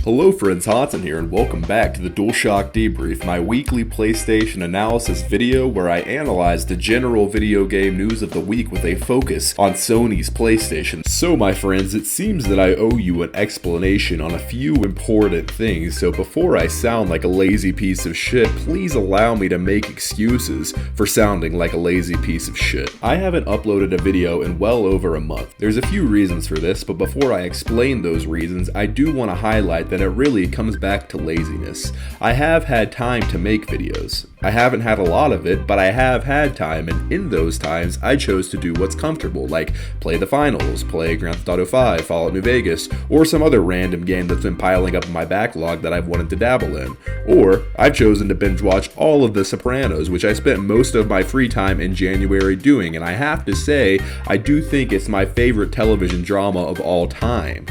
Hello friends, Hodson here, and welcome back to the DualShock Debrief, my weekly PlayStation analysis video where I analyze the general video game news of the week with a focus on Sony's PlayStation. So my friends, it seems that I owe you an explanation on a few important things, so before I sound like a lazy piece of shit, please allow me to make excuses for sounding like a lazy piece of shit. I haven't uploaded a video in well over a month. There's a few reasons for this, but before I explain those reasons, I do want to highlight that it really comes back to laziness. I have had time to make videos. I haven't had a lot of it, but I have had time, and in those times, I chose to do what's comfortable, like play the finals, play Grand Theft Auto 5, Fallout New Vegas, or some other random game that's been piling up in my backlog that I've wanted to dabble in. Or, I've chosen to binge watch all of The Sopranos, which I spent most of my free time in January doing, and I have to say, I do think it's my favorite television drama of all time.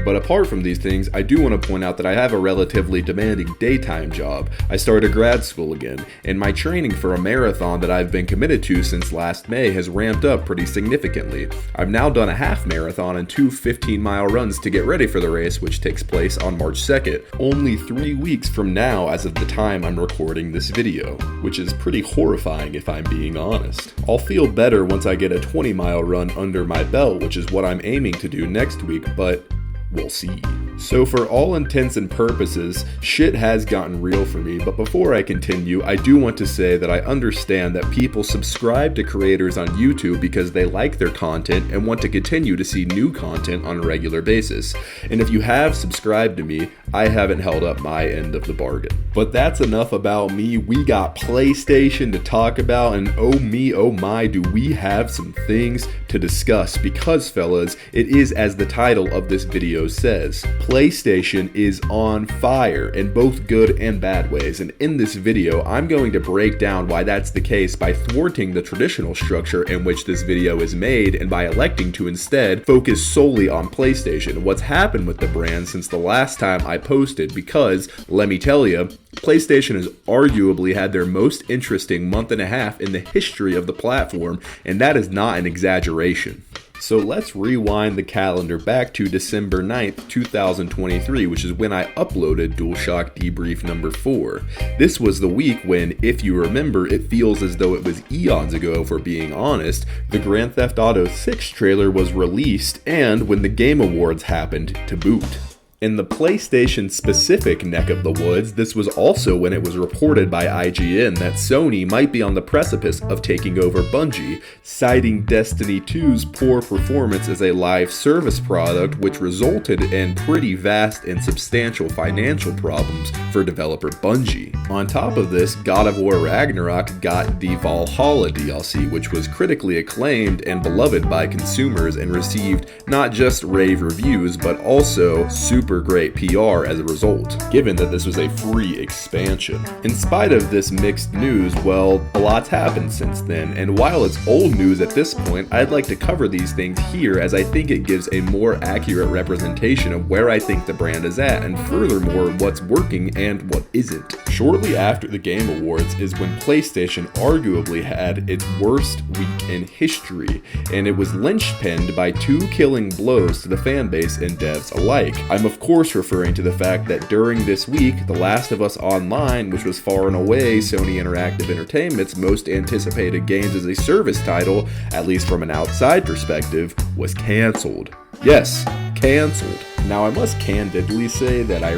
But apart from these things, I do want to point out that I have a relatively demanding daytime job. I started grad school again, and my training for a marathon that I've been committed to since last May has ramped up pretty significantly. I've now done a half marathon and two 15-mile runs to get ready for the race, which takes place on March 2nd, only 3 weeks from now as of the time I'm recording this video, which is pretty horrifying if I'm being honest. I'll feel better once I get a 20-mile run under my belt, which is what I'm aiming to do next week, but we'll see. So for all intents and purposes, shit has gotten real for me, but before I continue, I do want to say that I understand that people subscribe to creators on YouTube because they like their content and want to continue to see new content on a regular basis. And if you have subscribed to me, I haven't held up my end of the bargain. But that's enough about me. We got PlayStation to talk about, and oh me, oh my, do we have some things to discuss, because fellas, it is as the title of this video says. PlayStation is on fire in both good and bad ways, and in this video I'm going to break down why that's the case by thwarting the traditional structure in which this video is made and by electing to instead focus solely on PlayStation, what's happened with the brand since the last time I posted, because, let me tell you, PlayStation has arguably had their most interesting month and a half in the history of the platform, and that is not an exaggeration. So let's rewind the calendar back to December 9th, 2023, which is when I uploaded DualShock Debrief number 4. This was the week when, if you remember, it feels as though it was eons ago if we're being honest, the Grand Theft Auto 6 trailer was released, and when the Game Awards happened to boot. In the PlayStation-specific neck of the woods, this was also when it was reported by IGN that Sony might be on the precipice of taking over Bungie, citing Destiny 2's poor performance as a live service product, which resulted in pretty vast and substantial financial problems for developer Bungie. On top of this, God of War Ragnarok got the Valhalla DLC, which was critically acclaimed and beloved by consumers and received not just rave reviews, but also super great PR as a result, given that this was a free expansion. In spite of this mixed news, well, a lot's happened since then, and while it's old news at this point, I'd like to cover these things here as I think it gives a more accurate representation of where I think the brand is at, and furthermore, what's working and what isn't. Shortly after the Game Awards is when PlayStation arguably had its worst week in history, and it was linchpinned by two killing blows to the fanbase and devs alike. I'm of course referring to the fact that during this week, The Last of Us Online, which was far and away Sony Interactive Entertainment's most anticipated games as a service title, at least from an outside perspective, was cancelled. Yes, cancelled. Now I must candidly say that I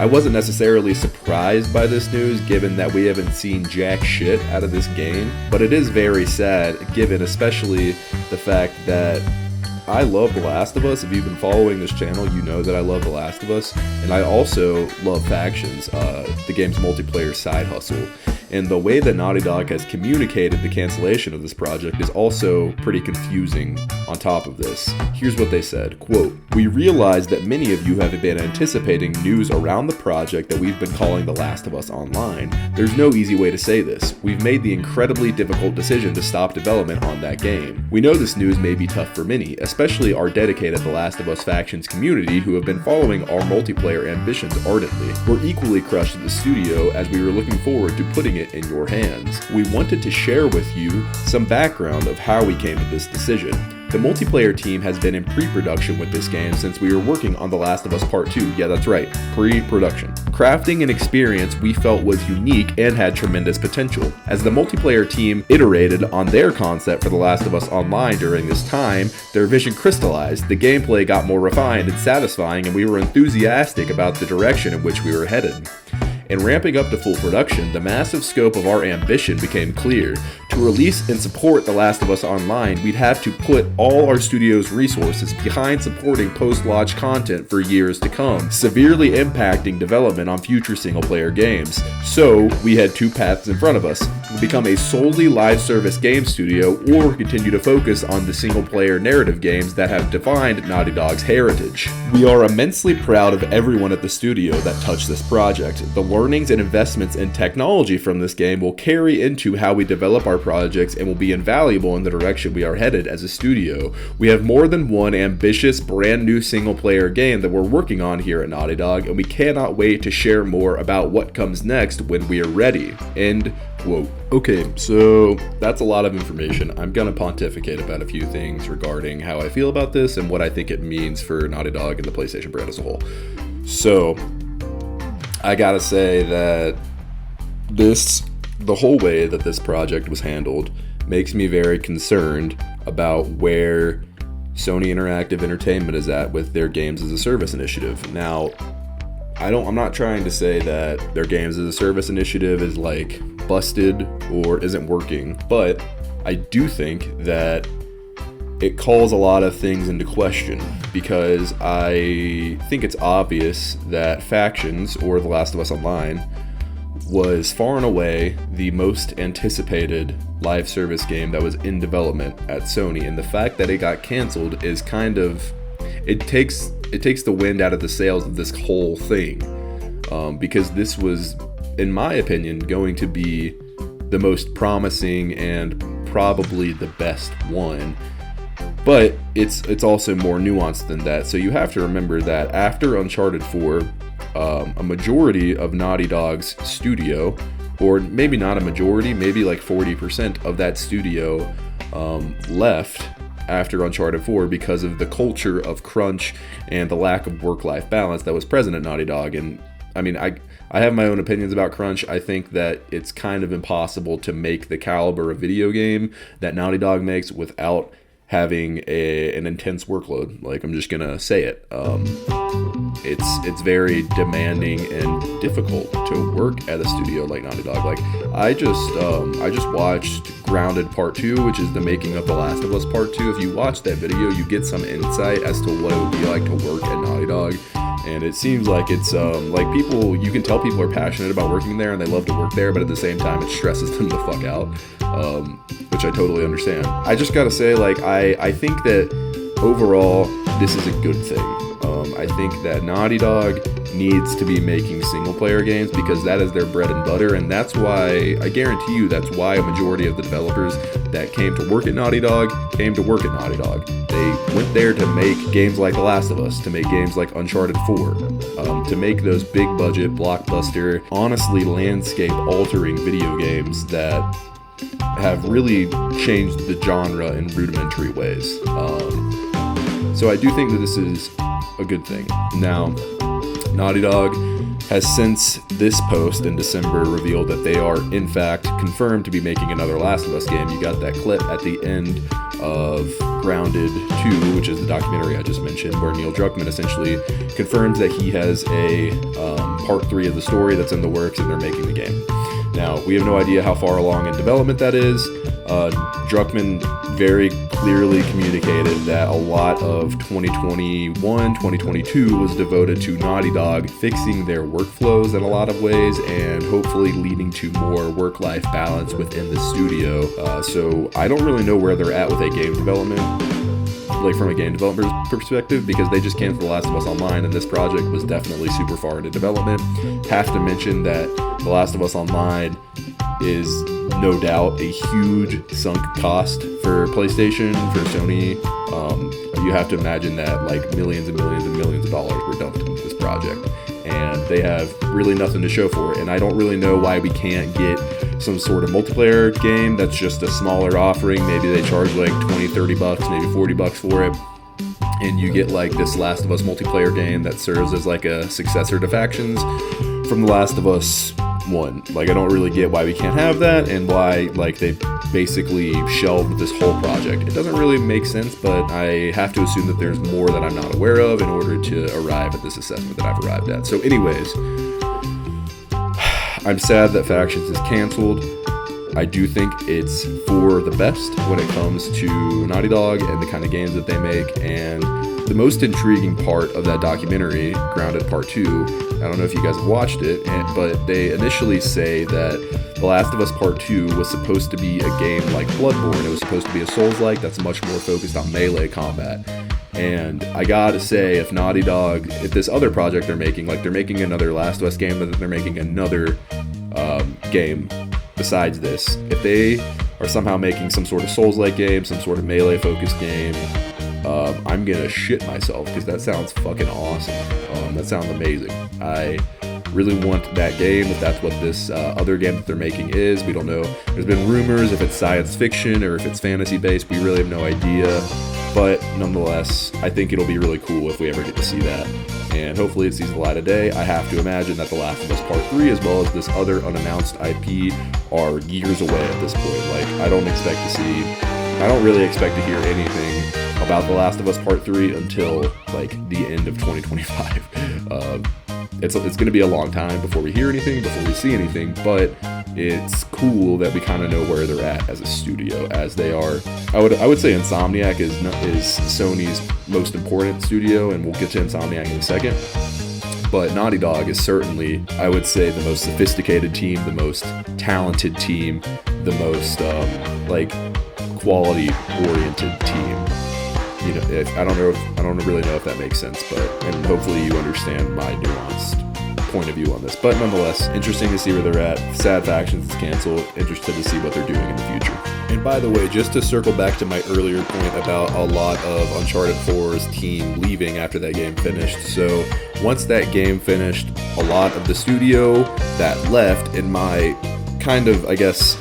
wasn't necessarily surprised by this news, given that we haven't seen jack shit out of this game, but it is very sad, given especially the fact that I love The Last of Us. If you've been following this channel, you know that I love The Last of Us, and I also love Factions, the game's multiplayer side hustle. And the way that Naughty Dog has communicated the cancellation of this project is also pretty confusing on top of this. Here's what they said, quote, "We realize that many of you have been anticipating news around the project that we've been calling The Last of Us Online. There's no easy way to say this. We've made the incredibly difficult decision to stop development on that game. We know this news may be tough for many, especially our dedicated The Last of Us Factions community who have been following our multiplayer ambitions ardently. We're equally crushed at the studio as we were looking forward to putting it in your hands. We wanted to share with you some background of how we came to this decision. The multiplayer team has been in pre-production with this game since we were working on The Last of Us Part 2. Yeah, that's right, pre-production. Crafting an experience we felt was unique and had tremendous potential. As the multiplayer team iterated on their concept for The Last of Us Online during this time, their vision crystallized, the gameplay got more refined and satisfying, and we were enthusiastic about the direction in which we were headed. In ramping up to full production, the massive scope of our ambition became clear. To release and support The Last of Us Online, we'd have to put all our studio's resources behind supporting post-launch content for years to come, severely impacting development on future single-player games. So, we had two paths in front of us: become a solely live service game studio, or continue to focus on the single-player narrative games that have defined Naughty Dog's heritage. We are immensely proud of everyone at the studio that touched this project. The learnings and investments in technology from this game will carry into how we develop our projects and will be invaluable in the direction we are headed as a studio. We have more than one ambitious brand new single player game that we're working on here at Naughty Dog, and we cannot wait to share more about what comes next when we are ready. End quote. Okay, so that's a lot of information. I'm gonna pontificate about a few things regarding how I feel about this and what I think it means for Naughty Dog and the PlayStation brand as a whole. So, I gotta say that the whole way that this project was handled makes me very concerned about where Sony Interactive Entertainment is at with their games as a service initiative. Now, I'm not trying to say that their games as a service initiative is like busted or isn't working, but I do think that it calls a lot of things into question, because I think it's obvious that Factions, or The Last of Us Online, was far and away the most anticipated live service game that was in development at Sony, and the fact that it got canceled is kind of, it takes the wind out of the sails of this whole thing, because this was, in my opinion, going to be the most promising and probably the best one. But it's also more nuanced than that. So you have to remember that after Uncharted 4, a majority of Naughty Dog's studio, or maybe not a majority, maybe like 40% of that studio left after Uncharted 4 because of the culture of crunch and the lack of work-life balance that was present at Naughty Dog. And I mean, I have my own opinions about crunch. I think that it's kind of impossible to make the caliber of video game that Naughty Dog makes without having an intense workload. Like, I'm just gonna say it. It's very demanding and difficult to work at a studio like Naughty Dog. Like, I just watched Grounded Part 2, which is the making of The Last of Us Part 2. If you watch that video, you get some insight as to what it would be like to work at Naughty Dog. And it seems like it's like people, you can tell people are passionate about working there and they love to work there, but at the same time it stresses them the fuck out, which I totally understand. I just gotta say, like, I think that overall this is a good thing. I think that Naughty Dog needs to be making single player games because that is their bread and butter, and that's why, I guarantee you, that's why a majority of the developers that came to work at Naughty Dog came to work at Naughty Dog. They went there to make games like The Last of Us, to make games like Uncharted 4, to make those big budget, blockbuster, honestly landscape altering video games that have really changed the genre in rudimentary ways. So I do think that this is a good thing. Now, Naughty Dog has since this post in December revealed that they are in fact confirmed to be making another Last of Us game. You got that clip at the end of Grounded 2, which is the documentary I just mentioned, where Neil Druckmann essentially confirms that he has a part 3 of the story that's in the works and they're making the game. Now, we have no idea how far along in development that is. Druckmann very clearly communicated that a lot of 2021, 2022 was devoted to Naughty Dog fixing their workflows in a lot of ways and hopefully leading to more work-life balance within the studio. So I don't really know where they're at with a game development, like from a game developer's perspective, because they just canceled The Last of Us Online and this project was definitely super far into development. Have to mention that The Last of Us Online is no doubt a huge sunk cost for PlayStation, for Sony. You have to imagine that like millions and millions and millions of dollars were dumped into this project, and they have really nothing to show for it. And I don't really know why we can't get some sort of multiplayer game that's just a smaller offering. Maybe they charge like 20, 30 bucks, maybe 40 bucks for it. And you get like this Last of Us multiplayer game that serves as like a successor to Factions from The Last of Us 1. Like, I don't really get why we can't have that and why like they basically shelved this whole project. It doesn't really make sense, but I have to assume that there's more that I'm not aware of in order to arrive at this assessment that I've arrived at. So anyways, I'm sad that Factions is canceled. I do think it's for the best when it comes to Naughty Dog and the kind of games that they make. And the most intriguing part of that documentary, Grounded Part 2, I don't know if you guys have watched it, but they initially say that The Last of Us Part 2 was supposed to be a game like Bloodborne. It was supposed to be a Souls-like that's much more focused on melee combat. And I gotta say, if Naughty Dog, if this other project they're making, like they're making another Last of Us game, but they're making another game besides this, if they are somehow making some sort of Souls-like game, some sort of melee-focused game, I'm gonna shit myself, because that sounds fucking awesome. That sounds amazing. I really want that game, if that's what this other game that they're making is. We don't know. There's been rumors if it's science fiction or if it's fantasy-based. We really have no idea. But nonetheless, I think it'll be really cool if we ever get to see that. And hopefully it sees the light of day. I have to imagine that The Last of Us Part 3, as well as this other unannounced IP, are years away at this point. Like, I don't really expect to hear anything about The Last of Us Part 3 until, like, the end of 2025. It's going to be a long time before we hear anything, before we see anything, but it's cool that we kind of know where they're at as a studio, as they are. I would say Insomniac is Sony's most important studio, and we'll get to Insomniac in a second. But Naughty Dog is certainly, I would say, the most sophisticated team, the most talented team, the most quality-oriented team. You know, I don't really know if that makes sense, and hopefully you understand my nuanced point of view on this. But nonetheless, interesting to see where they're at. Sad Factions is canceled. Interested to see what they're doing in the future. And by the way, just to circle back to my earlier point about a lot of Uncharted 4's team leaving after that game finished. So once that game finished, a lot of the studio that left, in my kind of, I guess,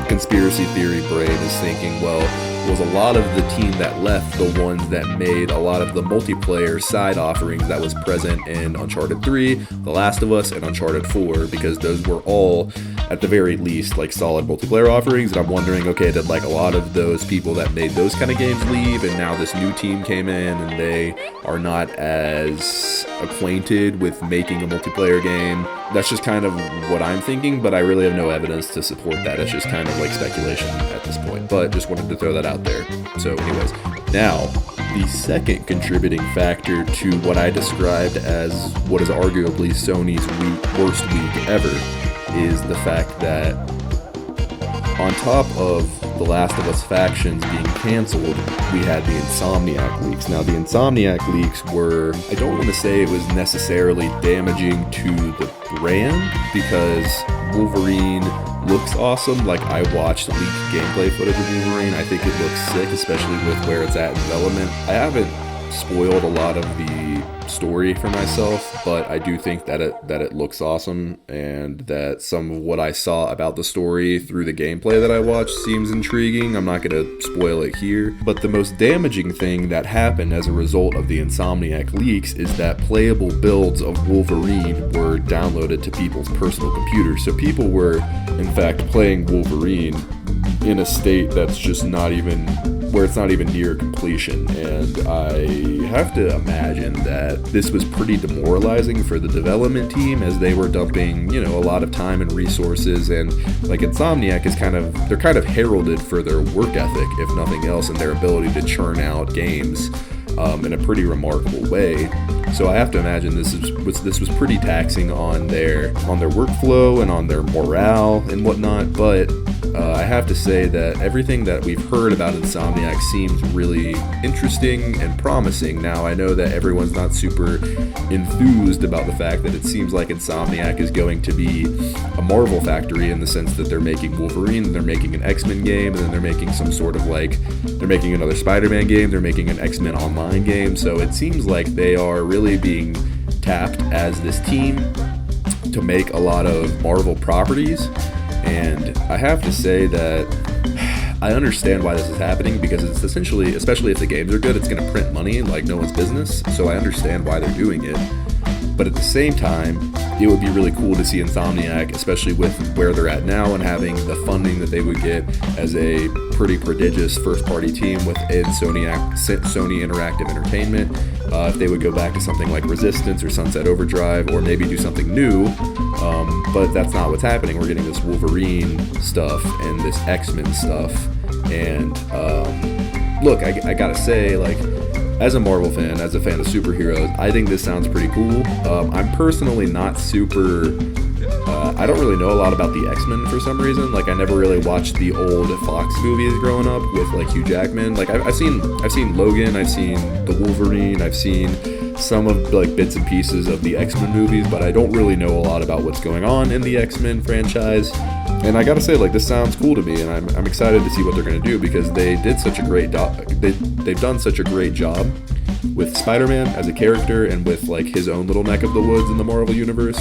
conspiracy theory brain, is thinking, well, was a lot of the team that left the ones that made a lot of the multiplayer side offerings that was present in Uncharted 3, The Last of Us, and Uncharted 4, because those were all, at the very least, like solid multiplayer offerings. And I'm wondering, okay, did like a lot of those people that made those kind of games leave, and now this new team came in and they are not as acquainted with making a multiplayer game? That's just kind of what I'm thinking, but I really have no evidence to support that. It's just kind of like speculation at this point, but just wanted to throw that out there. So anyways, now the second contributing factor to what I described as what is arguably Sony's worst week ever is the fact that on top of The Last of Us Factions being canceled, we had the Insomniac leaks. Now, the Insomniac leaks were, I don't want to say it was necessarily damaging to the brand, because Wolverine looks awesome. Like, I watched leaked gameplay footage of Wolverine. I think it looks sick, especially with where it's at in development. I haven't spoiled a lot of the story for myself, but I do think that it looks awesome, and that some of what I saw about the story through the gameplay that I watched seems intriguing. I'm not going to spoil it here, but the most damaging thing that happened as a result of the Insomniac leaks is that playable builds of Wolverine were downloaded to people's personal computers. So people were, in fact, playing Wolverine in a state that's just not even, where it's not even near completion. And I have to imagine that this was pretty demoralizing for the development team, as they were dumping, a lot of time and resources. And like, Insomniac is they're kind of heralded for their work ethic, if nothing else, and their ability to churn out games in a pretty remarkable way. So I have to imagine this was pretty taxing on their workflow and on their morale and whatnot. But I have to say that everything that we've heard about Insomniac seems really interesting and promising. Now, I know that everyone's not super enthused about the fact that it seems like Insomniac is going to be a Marvel factory, in the sense that they're making Wolverine, and they're making an X-Men game, and then they're making some sort of they're making another Spider-Man game, they're making an X-Men Online game. So it seems like they are really being tapped as this team to make a lot of Marvel properties. And I have to say that I understand why this is happening, because it's essentially, especially if the games are good, it's going to print money like no one's business. So I understand why they're doing it. But at the same time, it would be really cool to see Insomniac, especially with where they're at now and having the funding that they would get as a pretty prodigious first-party team within Sony Interactive Entertainment. If they would go back to something like Resistance or Sunset Overdrive, or maybe do something new. But that's not what's happening. We're getting this Wolverine stuff and this X-Men stuff. And look, I gotta say, like, as a Marvel fan, as a fan of superheroes, I think this sounds pretty cool. I'm personally not super... I don't really know a lot about the X-Men for some reason. Like, I never really watched the old Fox movies growing up with, like, Hugh Jackman. Like, I've seen Logan, I've seen the Wolverine, I've seen some of, like, bits and pieces of the X-Men movies, but I don't really know a lot about what's going on in the X-Men franchise. And I gotta say, like, this sounds cool to me, and I'm excited to see what they're gonna do, because they did such a great they've done such a great job with Spider-Man as a character and with, like, his own little neck of the woods in the Marvel universe,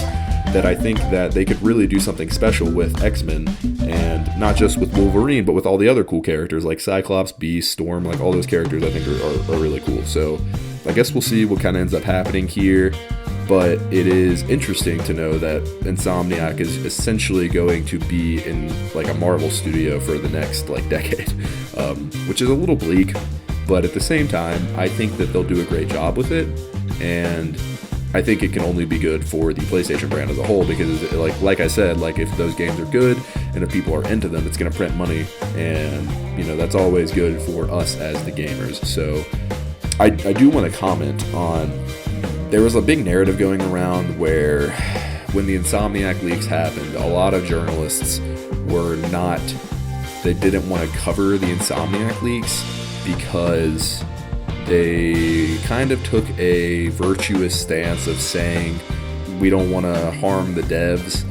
that I think that they could really do something special with X-Men, and not just with Wolverine, but with all the other cool characters like Cyclops, Beast, Storm. Like, all those characters I think are really cool. So I guess we'll see what kind of ends up happening here. But it is interesting to know that Insomniac is essentially going to be in, like, a Marvel studio for the next, like, decade, which is a little bleak, but at the same time, I think that they'll do a great job with it, and I think it can only be good for the PlayStation brand as a whole, because, like I said, like, if those games are good and if people are into them, it's going to print money, and, you know, that's always good for us as the gamers. So I do want to comment on... There was a big narrative going around where, when the Insomniac leaks happened, a lot of journalists they didn't want to cover the Insomniac leaks because they kind of took a virtuous stance of saying, we don't want to harm the devs,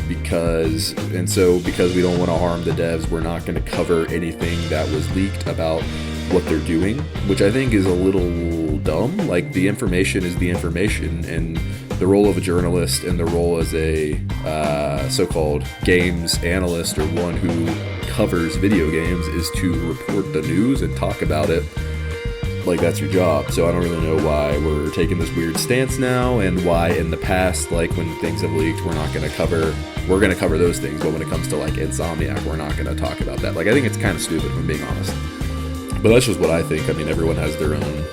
because we don't want to harm the devs, we're not going to cover anything that was leaked about what they're doing, which I think is a little dumb. Like, the information is the information, and the role of a journalist and the role as a so-called games analyst, or one who covers video games, is to report the news and talk about it. Like, that's your job. So I don't really know why we're taking this weird stance now, and why in the past, like, when things have leaked, we're going to cover those things, but when it comes to, like, Insomniac, we're not going to talk about that. Like, I think it's kind of stupid, if I'm being honest. But that's just what I think. I mean, everyone has their own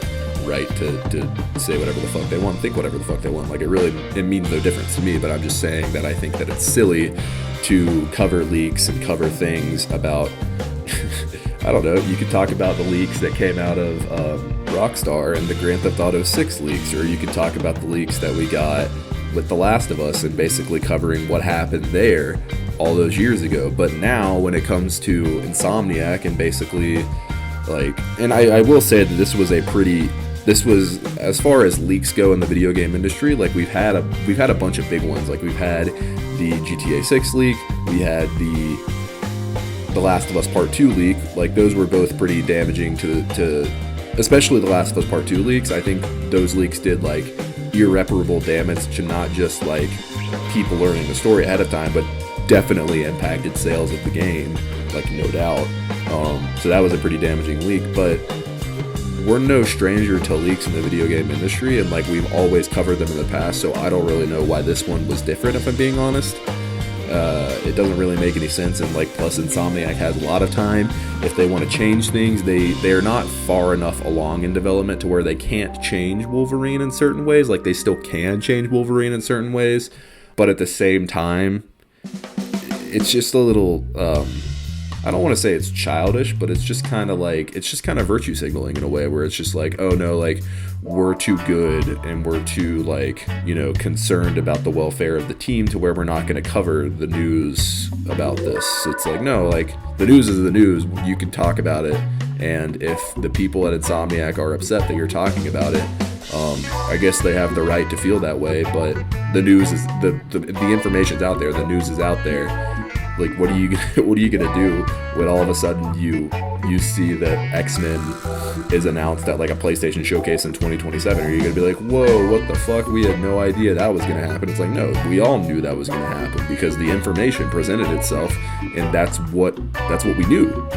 right to say whatever the fuck they want, think whatever the fuck they want. Like, it means no difference to me, but I'm just saying that I think that it's silly to cover leaks and cover things about... I don't know, you could talk about the leaks that came out of Rockstar and the Grand Theft Auto 6 leaks, or you could talk about the leaks that we got with The Last of Us and basically covering what happened there all those years ago. But now, when it comes to Insomniac and basically... Like, and I will say that this was, as far as leaks go in the video game industry, like, we've had a bunch of big ones. Like, we've had the GTA 6 leak, we had the Last of Us Part 2 leak. Like, those were both pretty damaging to especially the Last of Us Part 2 leaks. I think those leaks did, like, irreparable damage to not just, like, people learning the story ahead of time, but definitely impacted sales of the game, like, no doubt. So that was a pretty damaging leak, but we're no stranger to leaks in the video game industry, and, like, we've always covered them in the past, so I don't really know why this one was different, if I'm being honest. It doesn't really make any sense, and, like, plus Insomniac has a lot of time. If they want to change things, they're not far enough along in development to where they can't change Wolverine in certain ways. Like, they still can change Wolverine in certain ways, but at the same time, it's just a little... I don't want to say it's childish, but it's just kind of virtue signaling in a way, where it's just like, oh no, like, we're too good and we're too, like, you know, concerned about the welfare of the team to where we're not going to cover the news about this. It's like, no, like, the news is the news. You can talk about it, and if the people at Insomniac are upset that you're talking about it, I guess they have the right to feel that way. But the news is the information's out there. The news is out there. Like, what are you gonna do when all of a sudden you you see that X-Men is announced at like a PlayStation showcase in 2027, are you gonna be like, whoa, what the fuck, we had no idea that was gonna happen? It's like, no, we all knew that was gonna happen because the information presented itself, and that's what we knew.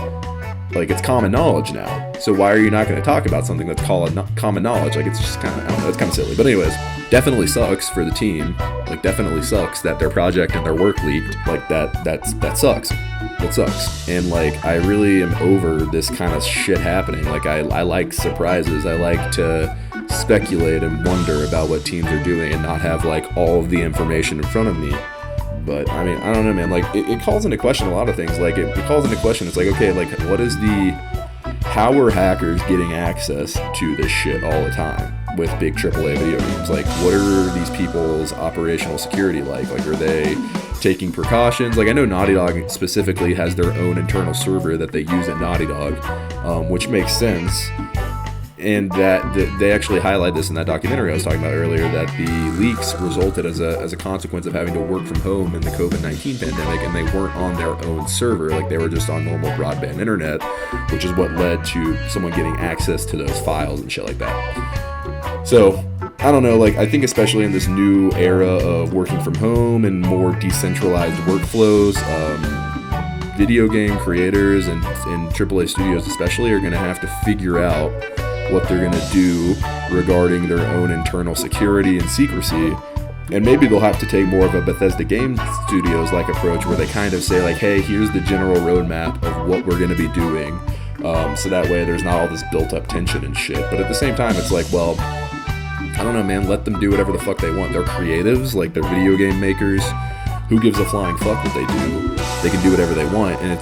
Like, it's common knowledge now. So why are you not going to talk about something that's called common knowledge? Like, it's just kind of, I don't know, it's kind of silly. But anyways, definitely sucks for the team. Like, definitely sucks that their project and their work leaked. Like, that sucks. That sucks. And, like, I really am over this kind of shit happening. Like, I like surprises. I like to speculate and wonder about what teams are doing and not have, like, all of the information in front of me. But, I mean, I don't know, man. Like, it calls into question a lot of things. Like, it calls into question, it's like, okay, like, what is how are hackers getting access to this shit all the time with big AAA video games? Like, what are these people's operational security like? Like, are they taking precautions? Like, I know Naughty Dog specifically has their own internal server that they use at Naughty Dog, which makes sense. And that they actually highlight this in that documentary I was talking about earlier, that the leaks resulted as a consequence of having to work from home in the COVID-19 pandemic, and they weren't on their own server. Like, they were just on normal broadband internet, which is what led to someone getting access to those files and shit like that. So, I don't know, like, I think especially in this new era of working from home and more decentralized workflows, video game creators and AAA studios especially are going to have to figure out what they're going to do regarding their own internal security and secrecy. And maybe they'll have to take more of a Bethesda Game Studios like approach, where they kind of say like, hey, here's the general roadmap of what we're going to be doing, so that way there's not all this built up tension and shit. But at the same time, it's like, well, I don't know, man, let them do whatever the fuck they want. They're creatives, like, they're video game makers. Who gives a flying fuck what they do? They can do whatever they want, and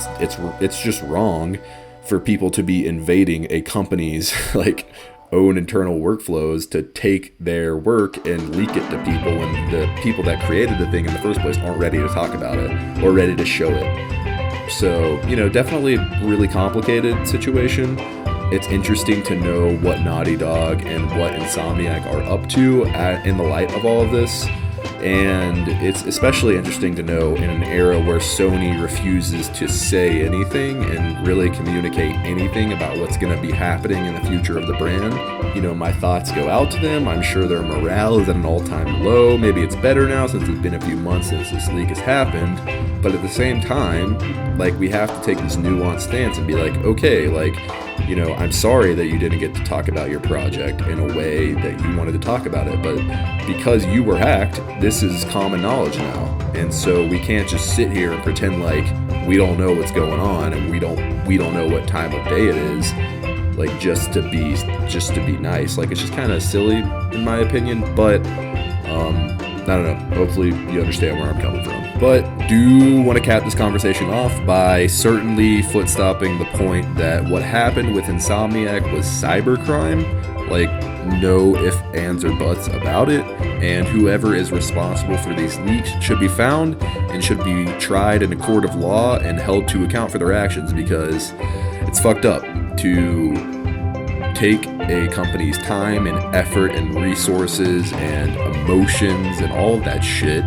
it's just wrong for people to be invading a company's like own internal workflows to take their work and leak it to people when the people that created the thing in the first place aren't ready to talk about it or ready to show it. So, you know, definitely really complicated situation. It's interesting to know what Naughty Dog and what Insomniac are up to in the light of all of this. And it's especially interesting to know in an era where Sony refuses to say anything and really communicate anything about what's going to be happening in the future of the brand. You know, my thoughts go out to them. I'm sure their morale is at an all-time low. Maybe it's better now since it's been a few months since this leak has happened. But at the same time, like, we have to take this nuanced stance and be like, okay, like, you know, I'm sorry that you didn't get to talk about your project in a way that you wanted to talk about it, but because you were hacked, this is common knowledge now. And so we can't just sit here and pretend like we don't know what's going on and we don't know what time of day it is, like, just to be nice. Like, it's just kind of silly in my opinion, but I don't know, hopefully you understand where I'm coming from. But do want to cap this conversation off by certainly foot-stopping the point that what happened with Insomniac was cybercrime. Like, no ifs, ands, or buts about it. And whoever is responsible for these leaks should be found and should be tried in a court of law and held to account for their actions, because it's fucked up to take a company's time and effort and resources and emotions and all of that shit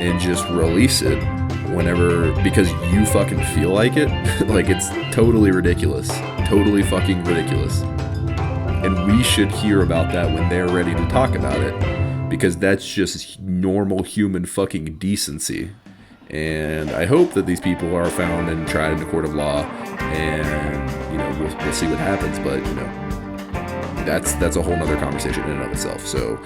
and just release it whenever, because you fucking feel like it. Like, it's totally ridiculous. Totally fucking ridiculous. And we should hear about that when they're ready to talk about it, because that's just normal human fucking decency. And I hope that these people are found and tried in the court of law, and, you know, we'll see what happens. But, you know, that's a whole nother conversation in and of itself. So,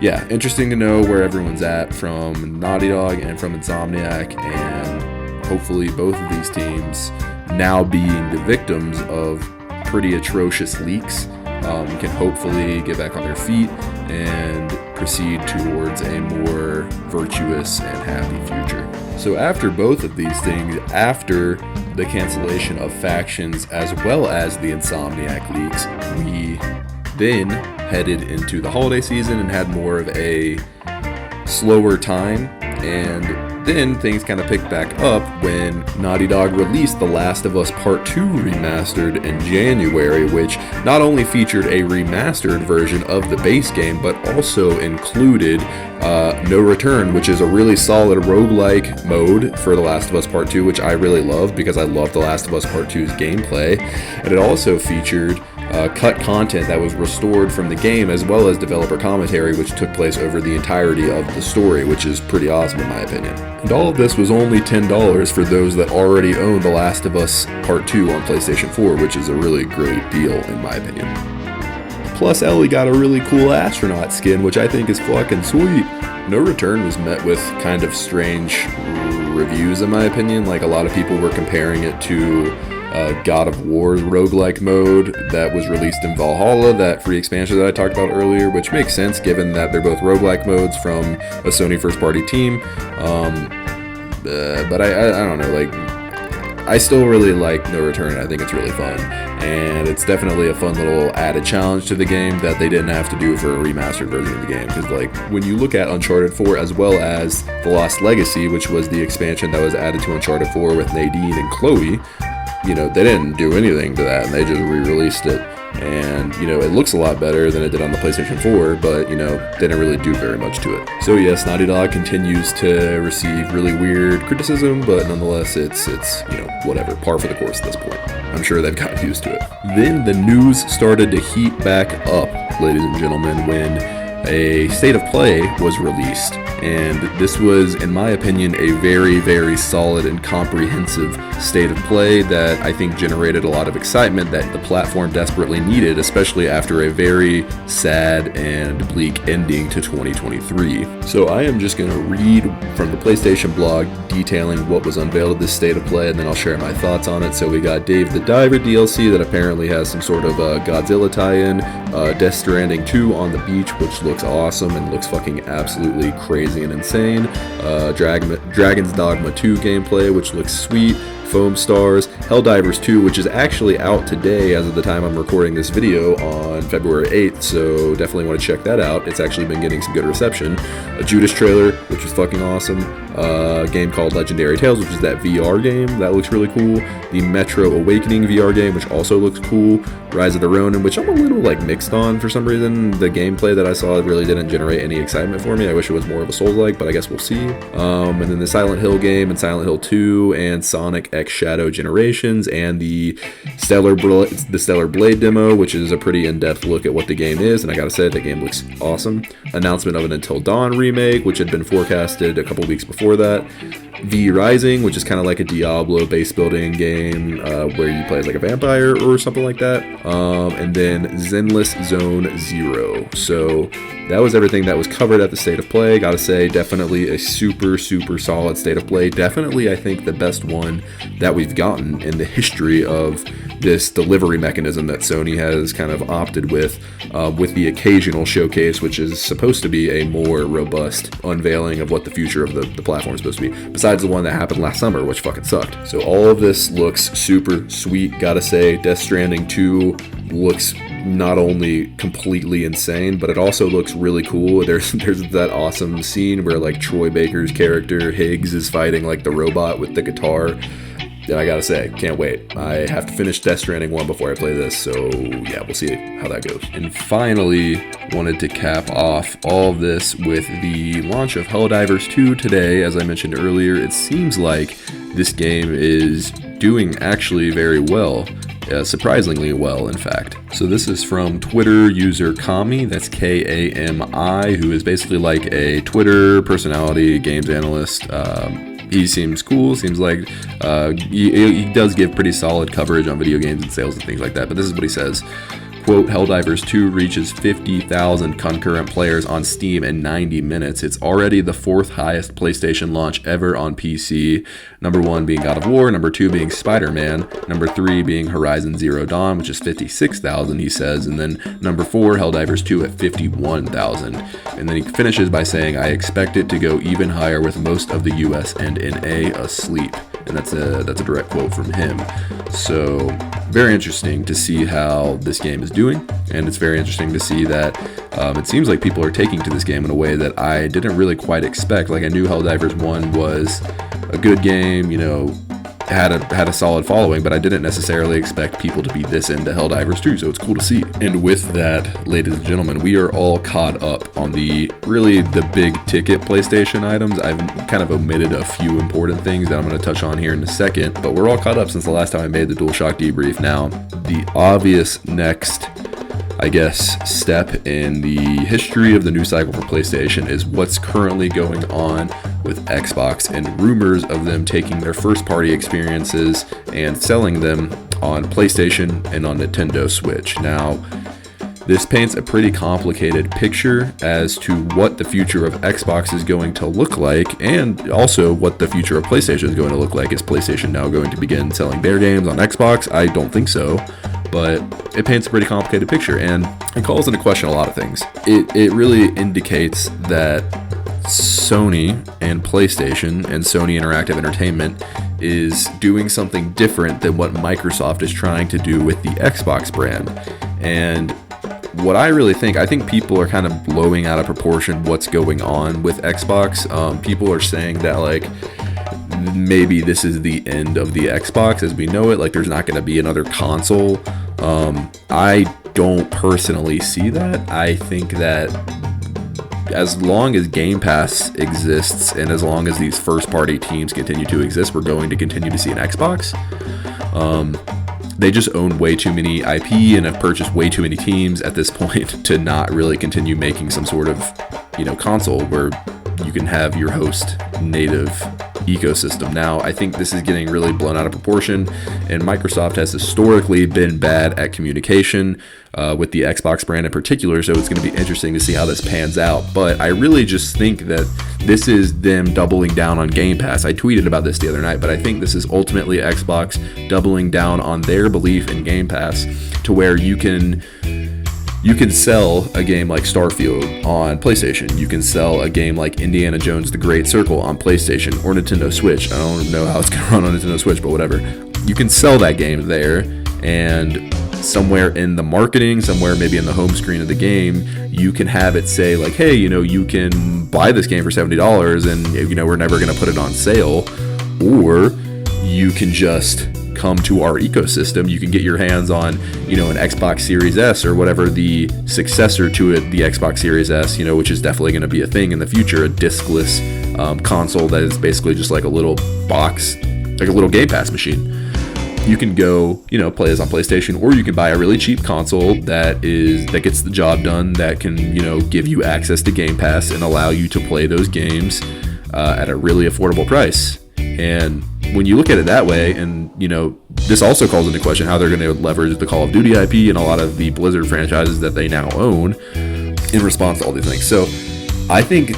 yeah, interesting to know where everyone's at from Naughty Dog and from Insomniac, and hopefully both of these teams, now being the victims of pretty atrocious leaks, can hopefully get back on their feet and proceed towards a more virtuous and happy future. So after both of these things, after the cancellation of factions as well as the Insomniac leaks, we then headed into the holiday season and had more of a slower time, and Then things kind of picked back up when Naughty Dog released The Last of Us Part 2 Remastered in January, which not only featured a remastered version of the base game, but also included No Return, which is a really solid roguelike mode for The Last of Us Part 2, which I really love because I love The Last of Us Part 2's gameplay. And it also featured cut content that was restored from the game, as well as developer commentary, which took place over the entirety of the story, which is pretty awesome in my opinion. And all of this was only $10 for those that already own The Last of Us Part 2 on PlayStation 4, which is a really great deal in my opinion. Plus, Ellie got a really cool astronaut skin, which I think is fucking sweet. No Return was met with kind of strange reviews in my opinion. Like, a lot of people were comparing it to God of War's roguelike mode that was released in Valhalla, that free expansion that I talked about earlier, which makes sense given that they're both roguelike modes from a Sony first-party team. But I don't know, like, I still really like No Return. I think it's really fun, and it's definitely a fun little added challenge to the game that they didn't have to do for a remastered version of the game. Because, like, when you look at Uncharted 4 as well as The Lost Legacy, which was the expansion that was added to Uncharted 4 with Nadine and Chloe, you know, they didn't do anything to that, and they just re-released it. And, you know, it looks a lot better than it did on the PlayStation 4, but, you know, they didn't really do very much to it. So yes, Naughty Dog continues to receive really weird criticism, but nonetheless, it's you know, whatever, par for the course at this point. I'm sure they've gotten used to it. Then the news started to heat back up, ladies and gentlemen, when a State of Play was released. And this was, in my opinion, a very, very solid and comprehensive State of Play that I think generated a lot of excitement that the platform desperately needed, especially after a very sad and bleak ending to 2023. So I am just going to read from the PlayStation blog detailing what was unveiled at this State of Play, and then I'll share my thoughts on it. So we got Dave the Diver DLC that apparently has some sort of Godzilla tie-in, Death Stranding 2 on the beach, which looks awesome and looks fucking absolutely crazy and insane. Dragon's Dogma 2 gameplay, which looks sweet. Foam Stars, Helldivers 2, which is actually out today as of the time I'm recording this video on February 8th, so definitely want to check that out. It's actually been getting some good reception. A Judas trailer, which is fucking awesome. A game called Legendary Tales, which is that VR game. That looks really cool. The Metro Awakening VR game, which also looks cool. Rise of the Ronin, which I'm a little mixed on for some reason. The gameplay that I saw really didn't generate any excitement for me. I wish it was more of a Souls-like, but I guess we'll see. And then the Silent Hill game and Silent Hill 2 and Sonic X Shadow Generations and the Stellar Blade demo, which is a pretty in-depth look at what the game is, and I gotta say, the game looks awesome. Announcement of an Until Dawn remake, which had been forecasted a couple weeks before that. V Rising, which is kind of like a Diablo base building game where you play as like a vampire or something like that. And then Zenless Zone Zero. So that was everything that was covered at the State of Play. Gotta say, definitely a super, super solid State of Play. Definitely, I think, the best one that we've gotten in the history of this delivery mechanism that Sony has kind of opted with the occasional showcase, which is supposed to be a more robust unveiling of what the future of the platform is supposed to be, besides the one that happened last summer, which fucking sucked. So all of this looks super sweet, gotta say. Death Stranding 2 looks not only completely insane, but it also looks really cool. There's that awesome scene where like Troy Baker's character Higgs is fighting like the robot with the guitar. And I gotta say, can't wait. I have to finish Death Stranding 1 before I play this, so yeah, we'll see how that goes. And finally, wanted to cap off all of this with the launch of Helldivers 2 today. As I mentioned earlier, it seems like this game is doing actually very well. Surprisingly well, in fact. So this is from Twitter user Kami, that's Kami, who is basically like a Twitter personality, games analyst. He seems cool, seems like he does give pretty solid coverage on video games and sales and things like that, but this is what he says. Quote, Helldivers 2 reaches 50,000 concurrent players on Steam in 90 minutes. It's already the 4th highest PlayStation launch ever on PC. Number 1 being God of War, number 2 being Spider-Man, number 3 being Horizon Zero Dawn, which is 56,000, he says, and then number 4, Helldivers 2 at 51,000. And then he finishes by saying, I expect it to go even higher with most of the US and NA asleep. and that's a direct quote from him. So very interesting to see how this game is doing, and it's very interesting to see that it seems like people are taking to this game in a way that I didn't really quite expect. Like, I knew Helldivers 1 was a good game, had a solid following, but I didn't necessarily expect people to be this into Helldivers 2, so it's cool to see. And with that, ladies and gentlemen, we are all caught up on the big ticket PlayStation items. I've kind of omitted a few important things that I'm going to touch on here in a second, but we're all caught up since the last time I made the DualShock debrief. Now, the obvious next, I guess, step in the history of the news cycle for PlayStation is what's currently going on with Xbox and rumors of them taking their first-party experiences and selling them on PlayStation and on Nintendo Switch. Now, this paints a pretty complicated picture as to what the future of Xbox is going to look like, and also what the future of PlayStation is going to look like. Is PlayStation now going to begin selling their games on Xbox? I don't think so, but it paints a pretty complicated picture, and it calls into question a lot of things. It really indicates that Sony and PlayStation and Sony Interactive Entertainment is doing something different than what Microsoft is trying to do with the Xbox brand. And what I really think, I think people are kind of blowing out of proportion what's going on with Xbox. People are saying that, like, maybe this is the end of the Xbox as we know it. Like, there's not going to be another console. I don't personally see that. I think that as long as Game Pass exists and as long as these first-party teams continue to exist, we're going to continue to see an Xbox. They just own way too many IP and have purchased way too many teams at this point to not really continue making some sort of, console where you can have your host native ecosystem. Now, I think this is getting really blown out of proportion, and Microsoft has historically been bad at communication with the Xbox brand in particular, so it's going to be interesting to see how this pans out. But I really just think that this is them doubling down on Game Pass. I tweeted about this the other night, but I think this is ultimately Xbox doubling down on their belief in Game Pass to where you can sell a game like Starfield on PlayStation. You can sell a game like Indiana Jones The Great Circle on PlayStation or Nintendo Switch. I don't know how it's going to run on Nintendo Switch, but whatever. You can sell that game there, and somewhere in the marketing, somewhere maybe in the home screen of the game, you can have it say like, hey, you can buy this game for $70 and, we're never going to put it on sale. Or you can just come to our ecosystem. You can get your hands on, an Xbox Series S or whatever the successor to it, the Xbox Series S, which is definitely going to be a thing in the future, a discless console that is basically just like a little box, like a little Game Pass machine. You can go, play this on PlayStation, or you can buy a really cheap console that gets the job done, that can, give you access to Game Pass and allow you to play those games at a really affordable price. And when you look at it that way, and this also calls into question how they're going to leverage the Call of Duty IP and a lot of the Blizzard franchises that they now own in response to all these things. So I think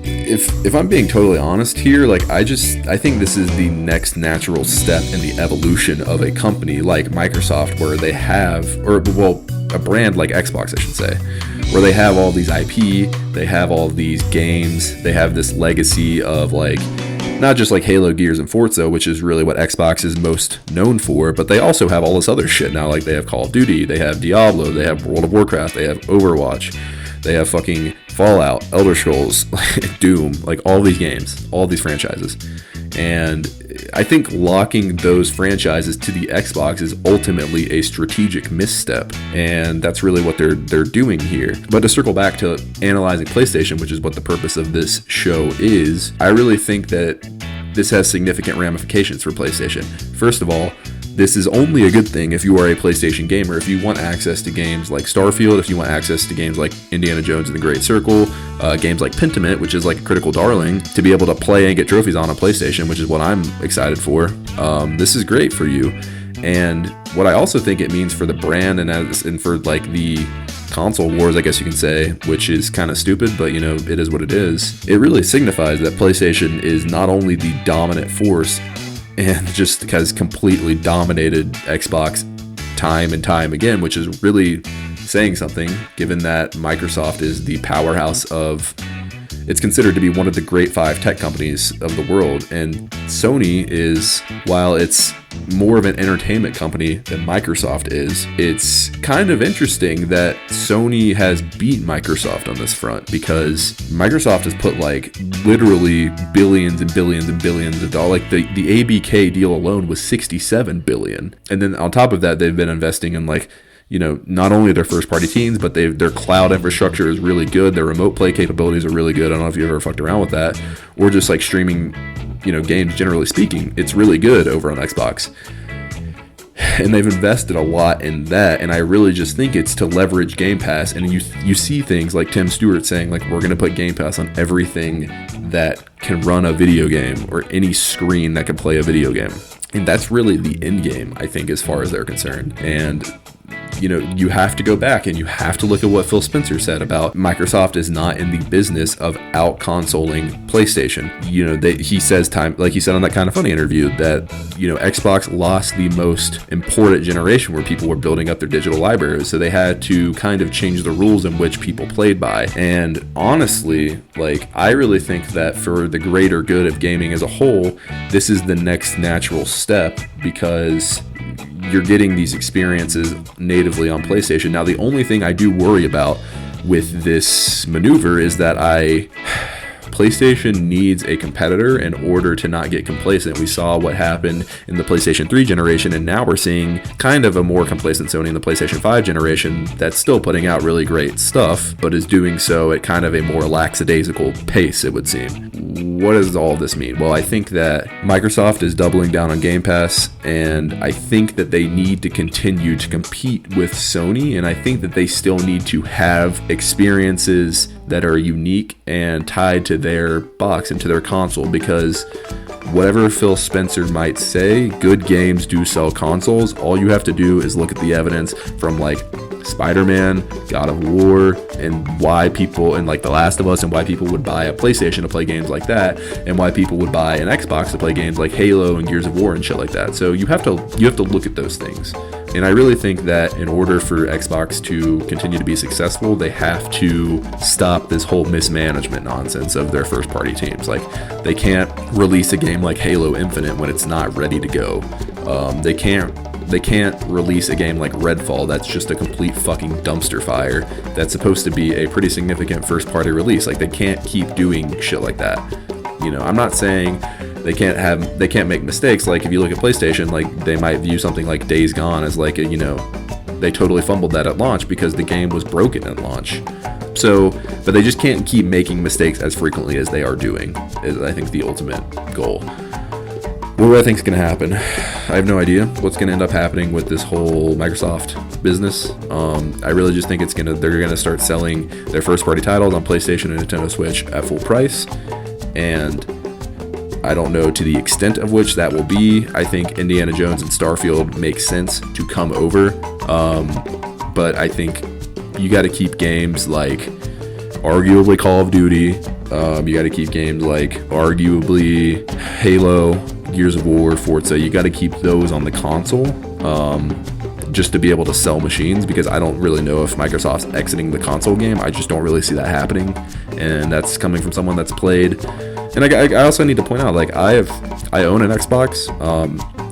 if I'm being totally honest here, like I think this is the next natural step in the evolution of a company like Microsoft, where they have, a brand like Xbox, I should say, where they have all these IP, they have all these games, they have this legacy of like, not just like Halo, Gears, and Forza, which is really what Xbox is most known for, but they also have all this other shit now. Like they have Call of Duty, they have Diablo, they have World of Warcraft, they have Overwatch, they have fucking Fallout, Elder Scrolls, Doom, like all these games, all these franchises. And I think locking those franchises to the Xbox is ultimately a strategic misstep, and that's really what they're doing here. But to circle back to analyzing PlayStation, which is what the purpose of this show is, I really think that this has significant ramifications for PlayStation. First of all, this is only a good thing if you are a PlayStation gamer. If you want access to games like Starfield, if you want access to games like Indiana Jones and the Great Circle, games like Pentiment, which is like a critical darling, to be able to play and get trophies on a PlayStation, which is what I'm excited for, this is great for you. And what I also think it means for the brand and for like the console wars, I guess you can say, which is kind of stupid, but it is what it is. It really signifies that PlayStation is not only the dominant force and just has completely dominated Xbox time and time again, which is really saying something, given that Microsoft is the powerhouse of it's considered to be one of the great 5 tech companies of the world. And Sony is, while it's more of an entertainment company than Microsoft is, it's kind of interesting that Sony has beat Microsoft on this front, because Microsoft has put like literally billions and billions and billions of dollars. Like the ABK deal alone was 67 billion. And then on top of that, they've been investing in like, you know, not only their first party teams, but their cloud infrastructure is really good. Their remote play capabilities are really good. I don't know if you ever fucked around with that, or just like streaming, you know, games generally speaking. It's really good over on Xbox. And they've invested a lot in that, and I really just think it's to leverage Game Pass. And you see things like Tim Stewart saying, like, we're going to put Game Pass on everything that can run a video game, or any screen that can play a video game. And that's really the end game, I think, as far as they're concerned. And you know, you have to go back and you have to look at what Phil Spencer said about Microsoft is not in the business of out consoling PlayStation. You know, he says like he said on that Kind of Funny interview, that, you know, Xbox lost the most important generation where people were building up their digital libraries. So they had to kind of change the rules in which people played by. And honestly, like, I really think that for the greater good of gaming as a whole, this is the next natural step, because you're getting these experiences natively on PlayStation. Now, the only thing I do worry about with this maneuver is that PlayStation needs a competitor in order to not get complacent. We saw what happened in the PlayStation 3 generation, and now we're seeing kind of a more complacent Sony in the PlayStation 5 generation that's still putting out really great stuff, but is doing so at kind of a more lackadaisical pace, it would seem. What does all this mean? Well, I think that Microsoft is doubling down on Game Pass, and I think that they need to continue to compete with Sony, and I think that they still need to have experiences that are unique and tied to their box and to their console, because whatever Phil Spencer might say, good games do sell consoles. All you have to do is look at the evidence from like Spider-Man, God of War, and why people, and like The Last of Us, and why people would buy a PlayStation to play games like that, and why people would buy an Xbox to play games like Halo and Gears of War and shit like that. So you have to look at those things. And I really think that in order for Xbox to continue to be successful, they have to stop this whole mismanagement nonsense of their first party teams. Like, they can't release a game like Halo Infinite when it's not ready to go. They can't release a game like Redfall that's just a complete fucking dumpster fire that's supposed to be a pretty significant first party release. Like, they can't keep doing shit like that. You know, I'm not saying they can't make mistakes. Like, if you look at PlayStation, like, they might view something like Days Gone as like a, you know, they totally fumbled that at launch because the game was broken at launch. So, but they just can't keep making mistakes as frequently as they are doing, is I think the ultimate goal. What do I think is going to happen? I have no idea what's going to end up happening with this whole Microsoft business. I really just think they're going to start selling their first party titles on PlayStation and Nintendo Switch at full price. And I don't know to the extent of which that will be. I think Indiana Jones and Starfield make sense to come over. But I think you got to keep games like arguably Call of Duty. You got to keep games like arguably Halo, Gears of War, Forza. You got to keep those on the console just to be able to sell machines, because I don't really know if Microsoft's exiting the console game. I just don't really see that happening, and that's coming from someone that's played. And I also need to point out, like, I own an Xbox.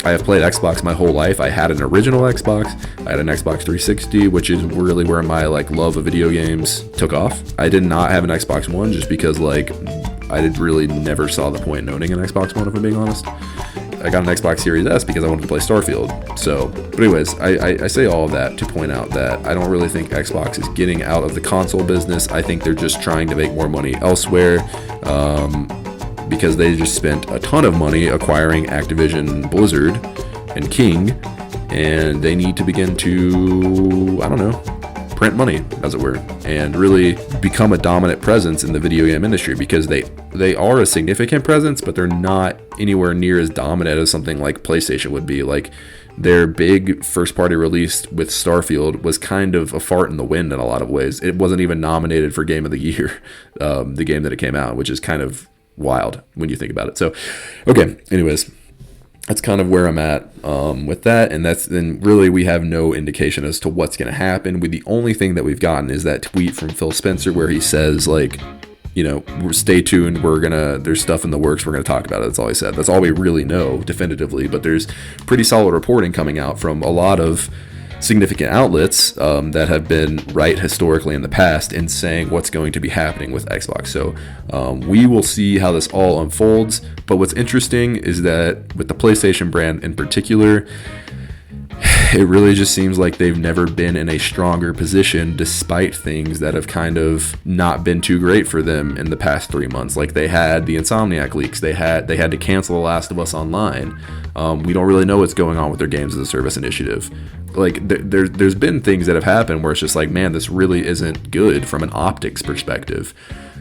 I have played Xbox my whole life. I had an original Xbox. I had an Xbox 360, which is really where my like love of video games took off. I did not have an Xbox One just because like I really never saw the point in owning an Xbox One, if I'm being honest. I got an Xbox Series S because I wanted to play Starfield. So, but anyways, I say all of that to point out that I don't really think Xbox is getting out of the console business. I think they're just trying to make more money elsewhere. Because they just spent a ton of money acquiring Activision, Blizzard, and King, and they need to begin to, I don't know, print money, as it were, and really become a dominant presence in the video game industry, because they are a significant presence, but they're not anywhere near as dominant as something like PlayStation would be. Like, their big first party release with Starfield was kind of a fart in the wind in a lot of ways. It wasn't even nominated for Game of the Year, the game that it came out, which is kind of wild when you think about it. So, okay, anyways, that's kind of where I'm at with that, and then really we have no indication as to what's going to happen. The only thing that we've gotten is that tweet from Phil Spencer where he says, like, stay tuned. There's stuff in the works. We're gonna talk about it. That's all I said. That's all we really know definitively. But there's pretty solid reporting coming out from a lot of significant outlets that have been right historically in the past in saying what's going to be happening with Xbox. So we will see how this all unfolds. But what's interesting is that with the PlayStation brand in particular, it really just seems like they've never been in a stronger position despite things that have kind of not been too great for them in the past 3 months. Like they had the Insomniac leaks, they had to cancel The Last of Us Online. We don't really know what's going on with their games as a service initiative. Like there's been things that have happened where it's just like, man, this really isn't good from an optics perspective.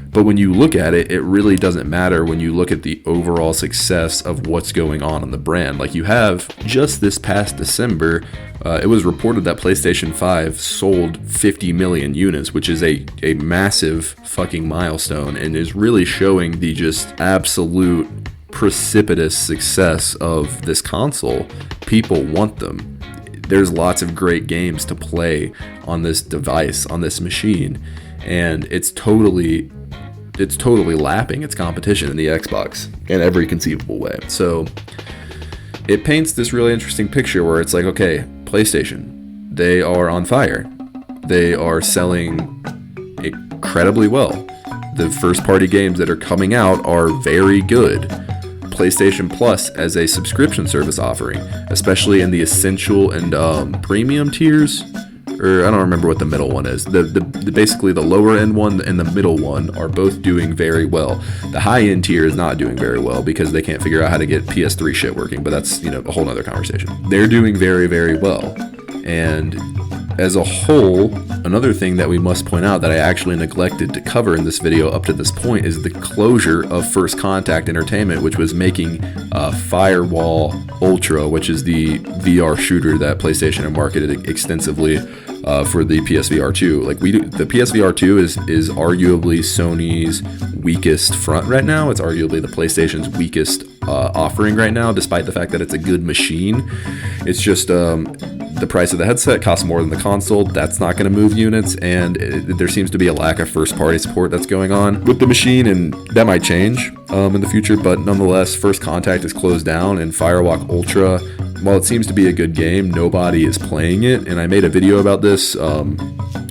But when you look at it, it really doesn't matter when you look at the overall success of what's going on in the brand. Like you have just this past December, it was reported that PlayStation 5 sold 50 million units, which is a massive fucking milestone and is really showing the just absolute precipitous success of this console. People want them. There's lots of great games to play on this device, on this machine, and it's totally lapping its competition in the Xbox in every conceivable way. So it paints this really interesting picture where it's like, okay, PlayStation, they are on fire. They are selling incredibly well. The first party games that are coming out are very good. PlayStation Plus as a subscription service offering, especially in the essential and premium tiers, or I don't remember what the middle one is. Basically the lower end one and the middle one are both doing very well. The high end tier is not doing very well because they can't figure out how to get PS3 shit working, but that's, a whole nother conversation. They're doing very, very well. And as a whole, another thing that we must point out that I actually neglected to cover in this video up to this point is the closure of First Contact Entertainment, which was making Firewall Ultra, which is the VR shooter that PlayStation had marketed extensively for the PSVR 2. The PSVR 2 is arguably Sony's weakest front right now. It's arguably the PlayStation's weakest offering right now, despite the fact that it's a good machine. It's just the price of the headset costs more than the console. That's not going to move units, and there seems to be a lack of first-party support that's going on with the machine, and that might change in the future, but nonetheless, First Contact is closed down, and Firewalk Ultra, while it seems to be a good game, nobody is playing it, and I made a video about this a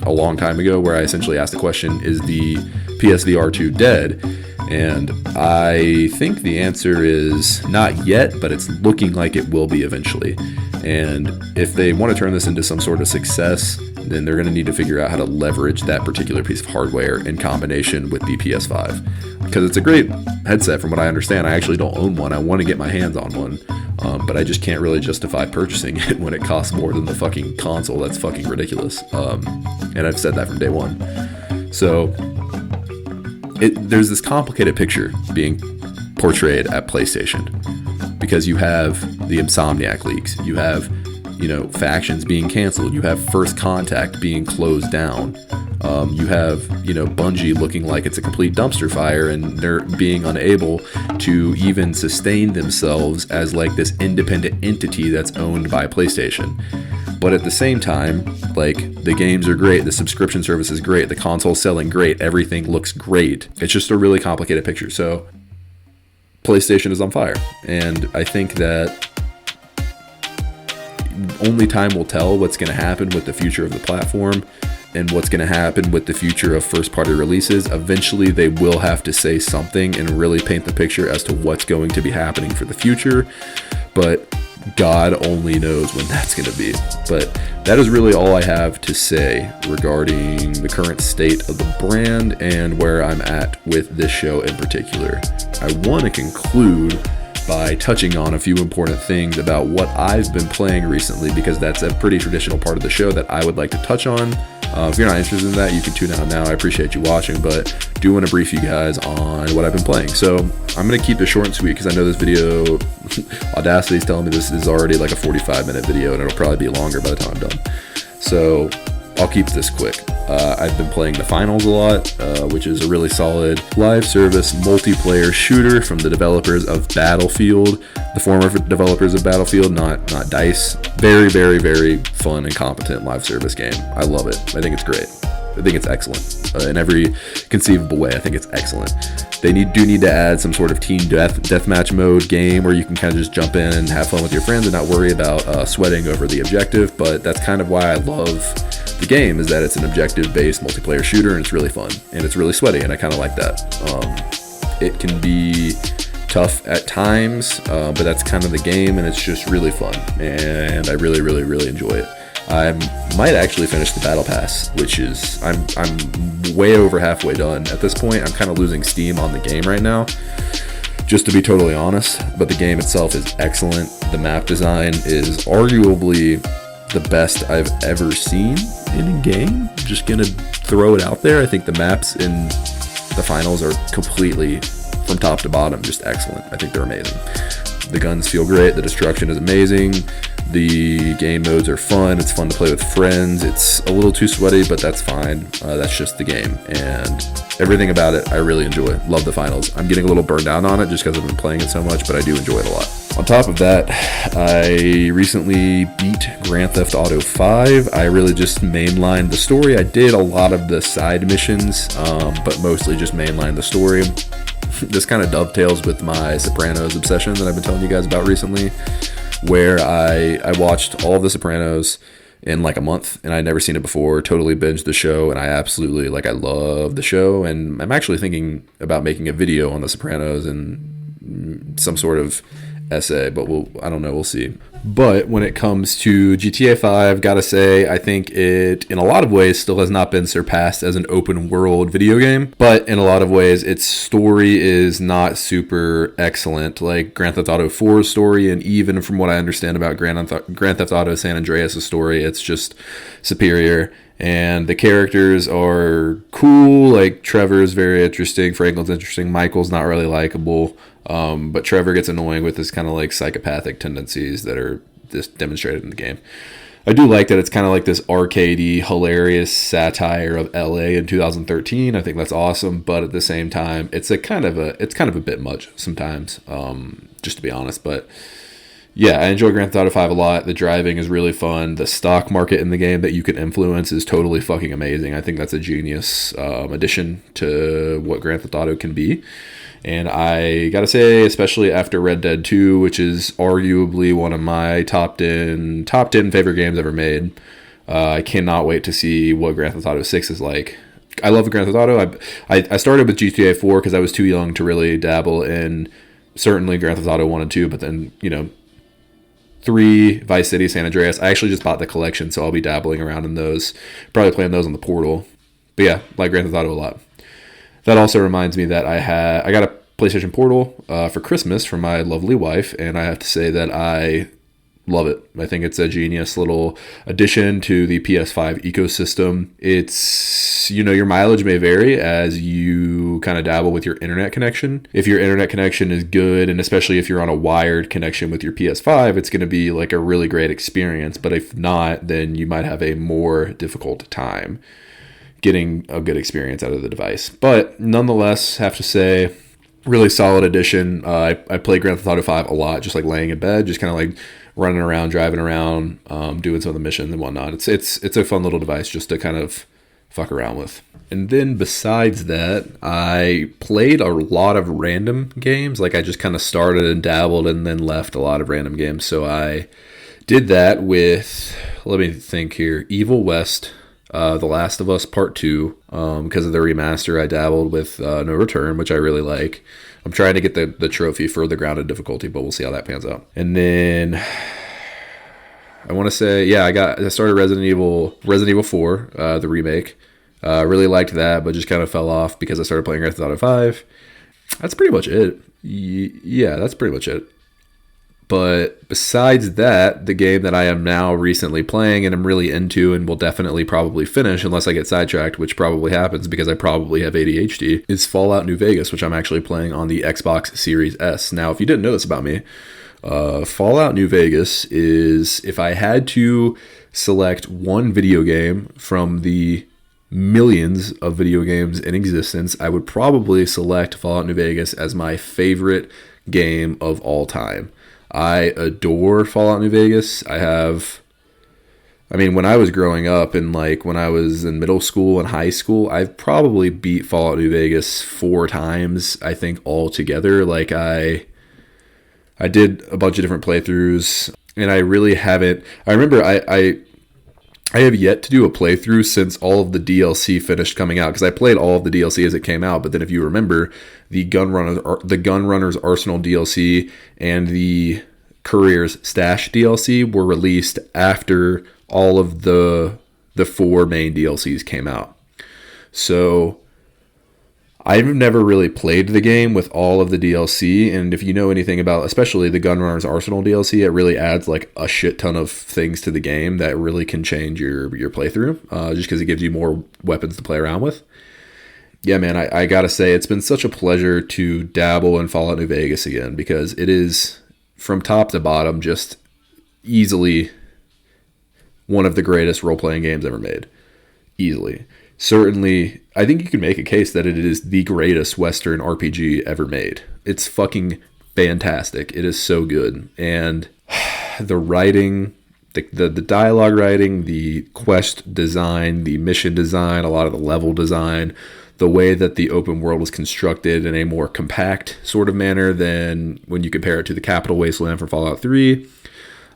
long time ago where I essentially asked the question, is the PSVR 2 dead? And I think the answer is not yet, but it's looking like it will be eventually. And if they want to turn this into some sort of success, then they're going to need to figure out how to leverage that particular piece of hardware in combination with the PS5. Because it's a great headset from what I understand. I actually don't own one. I want to get my hands on one. But I just can't really justify purchasing it when it costs more than the fucking console. That's fucking ridiculous. And I've said that from day one. So there's this complicated picture being portrayed at PlayStation because you have the Insomniac leaks, you have factions being canceled, you have First Contact being closed down, you have Bungie looking like it's a complete dumpster fire and they're being unable to even sustain themselves as like this independent entity that's owned by PlayStation. But at the same time, the games are great, the subscription service is great, the console's selling great, everything looks great. It's just a really complicated picture. So PlayStation is on fire. And I think that only time will tell what's going to happen with the future of the platform and what's going to happen with the future of first-party releases. Eventually, they will have to say something and really paint the picture as to what's going to be happening for the future. But God only knows when that's going to be. But that is really all I have to say regarding the current state of the brand and where I'm at with this show in particular. I want to conclude by touching on a few important things about what I've been playing recently, because that's a pretty traditional part of the show that I would like to touch on. If you're not interested in that, you can tune out now. I appreciate you watching, but do want to brief you guys on what I've been playing. So I'm going to keep this short and sweet because I know this video, Audacity is telling me this is already like a 45-minute video and it'll probably be longer by the time I'm done. So I'll keep this quick. I've been playing The Finals a lot, which is a really solid live service multiplayer shooter from the developers of Battlefield, the former developers of Battlefield, not DICE. Very, very, very fun and competent live service game. I love it. I think it's great. I think it's excellent in every conceivable way. I think it's excellent. They do need to add some sort of team deathmatch mode game where you can kind of just jump in and have fun with your friends and not worry about sweating over the objective. But that's kind of why I love the game, is that it's an objective-based multiplayer shooter, and it's really fun and it's really sweaty, and I kind of like that. It can be tough at times, but that's kind of the game, and it's just really fun, and I really, really, really enjoy it. I might actually finish the battle pass, which is I'm way over halfway done at this point. I'm kind of losing steam on the game right now, just to be totally honest, but the game itself is excellent. The map design is arguably the best I've ever seen in a game. Just gonna throw it out there. I think the maps in the finals are completely, from top to bottom, just excellent. I think they're amazing. The guns feel great. The destruction is amazing. The game modes are fun. It's fun to play with friends. It's a little too sweaty, but that's fine. That's just the game, and everything about it I really enjoy. Love the finals. I'm getting a little burned out on it just because I've been playing it so much, but I do enjoy it a lot. On top of that, I recently beat Grand Theft Auto 5. I really just mainlined the story. I did a lot of the side missions, but mostly just mainlined the story. This kind of dovetails with my Sopranos obsession that I've been telling you guys about recently, where I watched all of the Sopranos in like a month, and I'd never seen it before. Totally binged the show, and I absolutely, I love the show, and I'm actually thinking about making a video on the Sopranos and some sort of essay, but I don't know, we'll see. But when it comes to GTA 5, gotta say, I think it, in a lot of ways, still has not been surpassed as an open world video game, but in a lot of ways, its story is not super excellent, like Grand Theft Auto 4's story, and even from what I understand about Grand Theft Auto San Andreas' story, it's just superior. And the characters are cool, like Trevor's very interesting, Franklin's interesting, Michael's not really likable, but Trevor gets annoying with his kind of like psychopathic tendencies that are just demonstrated in the game. I do like that it's kind of like this arcadey, hilarious satire of LA in 2013. I think that's awesome, but at the same time, it's kind of a bit much sometimes, just to be honest. But yeah, I enjoy Grand Theft Auto 5 a lot. The driving is really fun. The stock market in the game that you can influence is totally fucking amazing. I think that's a genius addition to what Grand Theft Auto can be. And I gotta say, especially after Red Dead 2, which is arguably one of my top 10 favorite games ever made, I cannot wait to see what Grand Theft Auto 6 is like. I love Grand Theft Auto. I started with GTA 4 because I was too young to really dabble in certainly Grand Theft Auto 1 and 2, but then, 3, Vice City, San Andreas. I actually just bought the collection, so I'll be dabbling around in those. Probably playing those on the Portal. But yeah, like Grand Theft Auto a lot. That also reminds me that I got a PlayStation Portal for Christmas from my lovely wife, and I have to say that I love it. I think it's a genius little addition to the PS5 ecosystem. It's, your mileage may vary as you kind of dabble with your internet connection. If your internet connection is good, and especially if you're on a wired connection with your PS5, it's going to be like a really great experience. But if not, then you might have a more difficult time getting a good experience out of the device. But nonetheless, have to say, really solid addition. I play Grand Theft Auto 5 a lot, just like laying in bed, just kind of like running around, driving around, doing some of the missions and whatnot. It's a fun little device just to kind of fuck around with. And then besides that, I played a lot of random games. Like I just kind of started and dabbled and then left a lot of random games. So I did that with, let me think here, Evil West, The Last of Us Part 2, because of the remaster. I dabbled with No Return, which I really like. I'm trying to get the trophy for the grounded difficulty, but we'll see how that pans out. And then I want to say, yeah, I started Resident Evil 4, the remake. Really liked that, but just kind of fell off because I started playing Grand Theft Auto 5. That's pretty much it. Yeah, that's pretty much it. But besides that, the game that I am now recently playing and I'm really into and will definitely probably finish unless I get sidetracked, which probably happens because I probably have ADHD, is Fallout New Vegas, which I'm actually playing on the Xbox Series S. Now, if you didn't know this about me, Fallout New Vegas is, if I had to select one video game from the millions of video games in existence, I would probably select Fallout New Vegas as my favorite game of all time. I adore Fallout New Vegas. I have I mean, when I was growing up and like when I was in middle school and high school, I've probably beat Fallout New Vegas 4 times, I think, all together. Like I did a bunch of different playthroughs, and I really haven't. I remember I have yet to do a playthrough since all of the DLC finished coming out, because I played all of the DLC as it came out. But then, if you remember, the Gunrunner's Arsenal DLC and the Courier's Stash DLC were released after all of the 4 main DLCs came out. So I've never really played the game with all of the DLC, and if you know anything about especially the Gunrunner's Arsenal DLC, it really adds like a shit ton of things to the game that really can change your playthrough, just because it gives you more weapons to play around with. Yeah, man, I gotta say, it's been such a pleasure to dabble in Fallout New Vegas again, because it is, from top to bottom, just easily one of the greatest role-playing games ever made. Easily. Certainly, I think you can make a case that it is the greatest Western RPG ever made. It's fucking fantastic. It is so good. And the writing, the dialogue writing, the quest design, the mission design, a lot of the level design, the way that the open world was constructed in a more compact sort of manner than when you compare it to the Capital Wasteland from Fallout 3.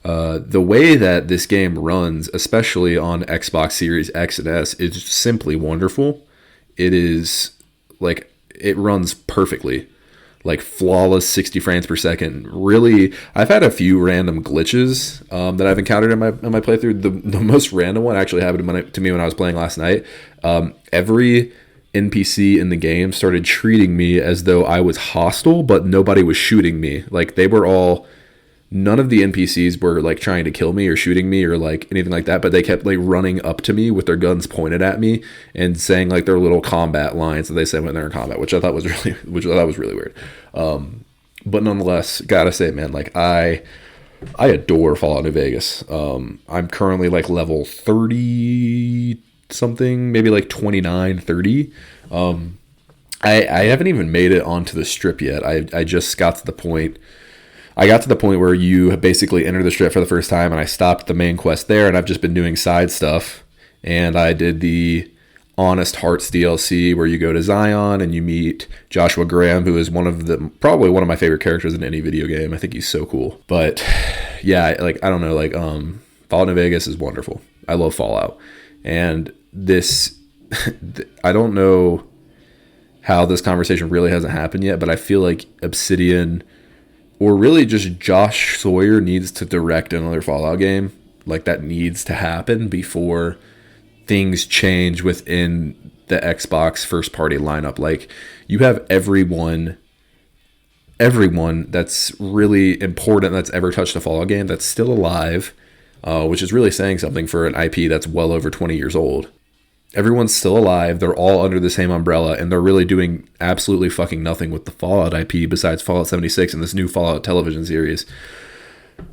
The way that this game runs, especially on Xbox Series X and S, is simply wonderful. It is like, it runs perfectly, like flawless 60 frames per second. Really, I've had a few random glitches that I've encountered in my playthrough. The most random one actually happened to me when I was playing last night. Every NPC in the game started treating me as though I was hostile, but nobody was shooting me. Like, they were all... None of the NPCs were like trying to kill me or shooting me or like anything like that, but they kept like running up to me with their guns pointed at me and saying like their little combat lines that they say when they're in combat, which I thought was really weird. But nonetheless, gotta say, man, like I adore Fallout New Vegas. I'm currently like level 30 something, maybe like 29, 30. I haven't even made it onto the strip yet. I just got to the point. I got to the point where you basically enter the strip for the first time, and I stopped the main quest there, and I've just been doing side stuff. And I did the Honest Hearts DLC, where you go to Zion and you meet Joshua Graham, who is probably one of my favorite characters in any video game. I think he's so cool. But yeah, like, I don't know, like Fallout New Vegas is wonderful. I love Fallout, and this I don't know how this conversation really hasn't happened yet, but I feel like Obsidian, or really just Josh Sawyer, needs to direct another Fallout game. Like, that needs to happen before things change within the Xbox first-party lineup. Like, you have everyone that's really important that's ever touched a Fallout game that's still alive, which is really saying something for an IP that's well over 20 years old. Everyone's still alive. They're all under the same umbrella, and they're really doing absolutely fucking nothing with the Fallout IP besides Fallout 76 and this new Fallout television series.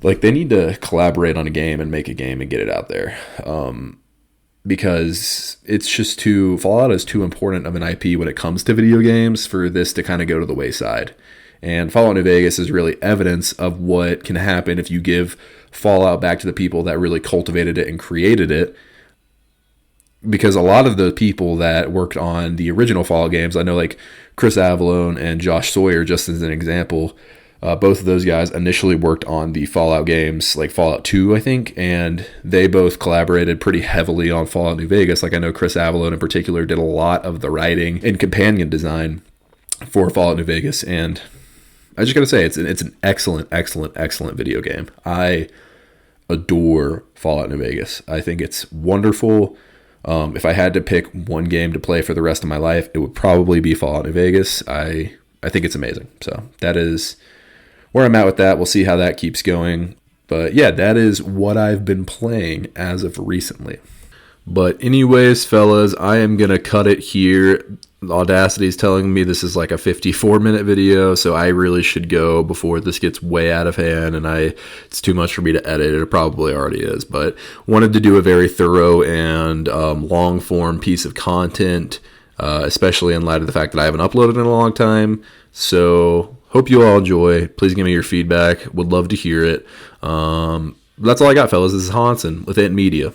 Like, they need to collaborate on a game and make a game and get it out there. Because it's just Fallout is too important of an IP when it comes to video games for this to kind of go to the wayside. And Fallout New Vegas is really evidence of what can happen if you give Fallout back to the people that really cultivated it and created it. Because a lot of the people that worked on the original Fallout games, I know like Chris Avallone and Josh Sawyer, just as an example, both of those guys initially worked on the Fallout games, like Fallout 2, I think, and they both collaborated pretty heavily on Fallout New Vegas. Like, I know Chris Avallone in particular did a lot of the writing and companion design for Fallout New Vegas, and I just gotta say, it's an excellent video game. I adore Fallout New Vegas. I think it's wonderful. If I had to pick one game to play for the rest of my life, it would probably be Fallout New Vegas. I think it's amazing. So that is where I'm at with that. We'll see how that keeps going. But yeah, that is what I've been playing as of recently. But anyways, fellas, I am going to cut it here. Audacity is telling me this is like a 54-minute video, so I really should go before this gets way out of hand and it's too much for me to edit. It probably already is, but wanted to do a very thorough and long-form piece of content, especially in light of the fact that I haven't uploaded in a long time. So hope you all enjoy. Please give me your feedback. Would love to hear it. That's all I got, fellas. This is Hansen with Ant Media.